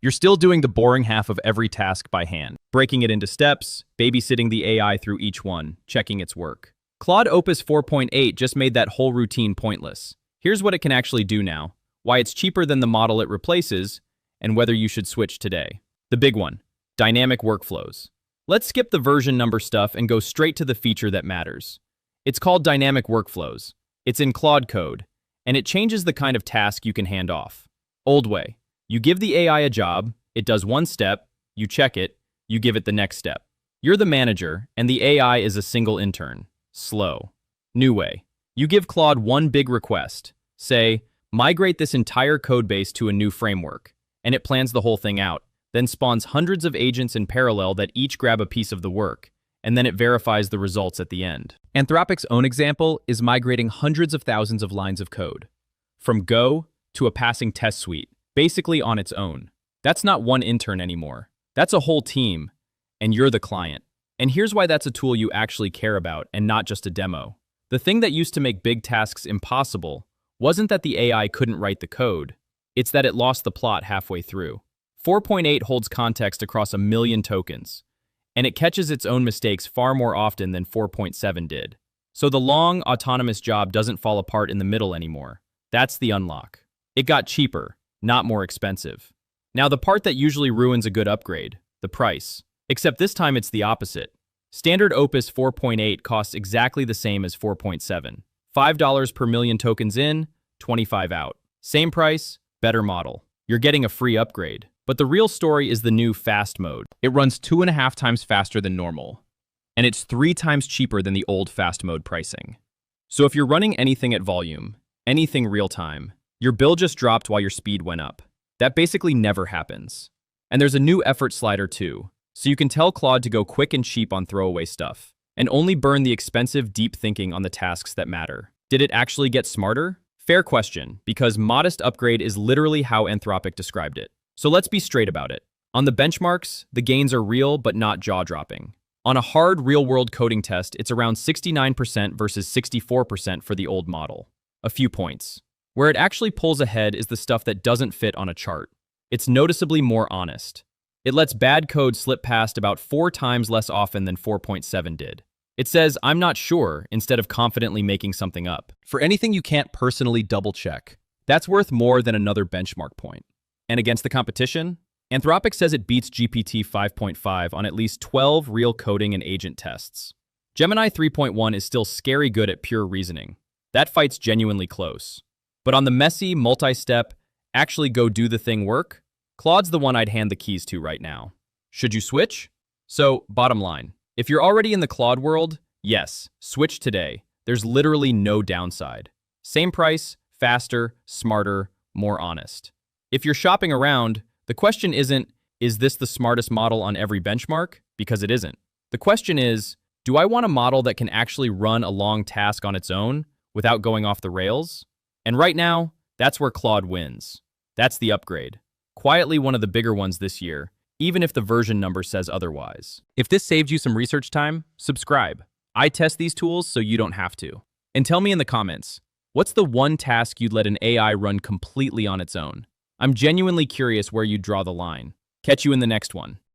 You're still doing the boring half of every task by hand, breaking it into steps, babysitting the AI through each one, checking its work. Claude Opus 4.8 just made that whole routine pointless. Here's what it can actually do now, why it's cheaper than the model it replaces, and whether you should switch today. The big one, dynamic workflows. Let's skip the version number stuff and go straight to the feature that matters. It's called dynamic workflows. It's in Claude Code, and it changes the kind of task you can hand off. Old way. You give the AI a job, it does one step, you check it, you give it the next step. You're the manager, and the AI is a single intern. Slow. New way. You give Claude one big request. Say, migrate this entire codebase to a new framework, and it plans the whole thing out, then spawns hundreds of agents in parallel that each grab a piece of the work, and then it verifies the results at the end. Anthropic's own example is migrating hundreds of thousands of lines of code, from Go to a passing test suite, basically on its own. That's not one intern anymore. That's a whole team, and you're the client. And here's why that's a tool you actually care about and not just a demo. The thing that used to make big tasks impossible wasn't that the AI couldn't write the code, it's that it lost the plot halfway through. 4.8 holds context across 1 million tokens, and it catches its own mistakes far more often than 4.7 did. So the long, autonomous job doesn't fall apart in the middle anymore. That's the unlock. It got cheaper, not more expensive. Now the part that usually ruins a good upgrade, the price. Except this time it's the opposite. Standard Opus 4.8 costs exactly the same as 4.7. $5 per million tokens in, 25 out. Same price, better model. You're getting a free upgrade. But the real story is the new fast mode. It runs 2.5 times faster than normal, and it's 3 times cheaper than the old fast mode pricing. So if you're running anything at volume, anything real time, your bill just dropped while your speed went up. That basically never happens. And there's a new effort slider too, so you can tell Claude to go quick and cheap on throwaway stuff, and only burn the expensive deep thinking on the tasks that matter. Did it actually get smarter? Fair question, because modest upgrade is literally how Anthropic described it. So let's be straight about it. On the benchmarks, the gains are real but not jaw-dropping. On a hard real-world coding test, it's around 69% versus 64% for the old model. A few points. Where it actually pulls ahead is the stuff that doesn't fit on a chart. It's noticeably more honest. It lets bad code slip past about 4 times less often than 4.7 did. It says, I'm not sure, instead of confidently making something up. For anything you can't personally double-check, that's worth more than another benchmark point. And against the competition, Anthropic says it beats GPT 5.5 on at least 12 real coding and agent tests. Gemini 3.1 is still scary good at pure reasoning. That fight's genuinely close. But on the messy, multi-step, actually go do the thing work, Claude's the one I'd hand the keys to right now. Should you switch? So, bottom line, if you're already in the Claude world, yes, switch today. There's literally no downside. Same price, faster, smarter, more honest. If you're shopping around, the question isn't, is this the smartest model on every benchmark? Because it isn't. The question is, do I want a model that can actually run a long task on its own without going off the rails? And right now, that's where Claude wins. That's the upgrade. Quietly one of the bigger ones this year, even if the version number says otherwise. If this saved you some research time, subscribe. I test these tools so you don't have to. And tell me in the comments, what's the one task you'd let an AI run completely on its own? I'm genuinely curious where you draw the line. Catch you in the next one.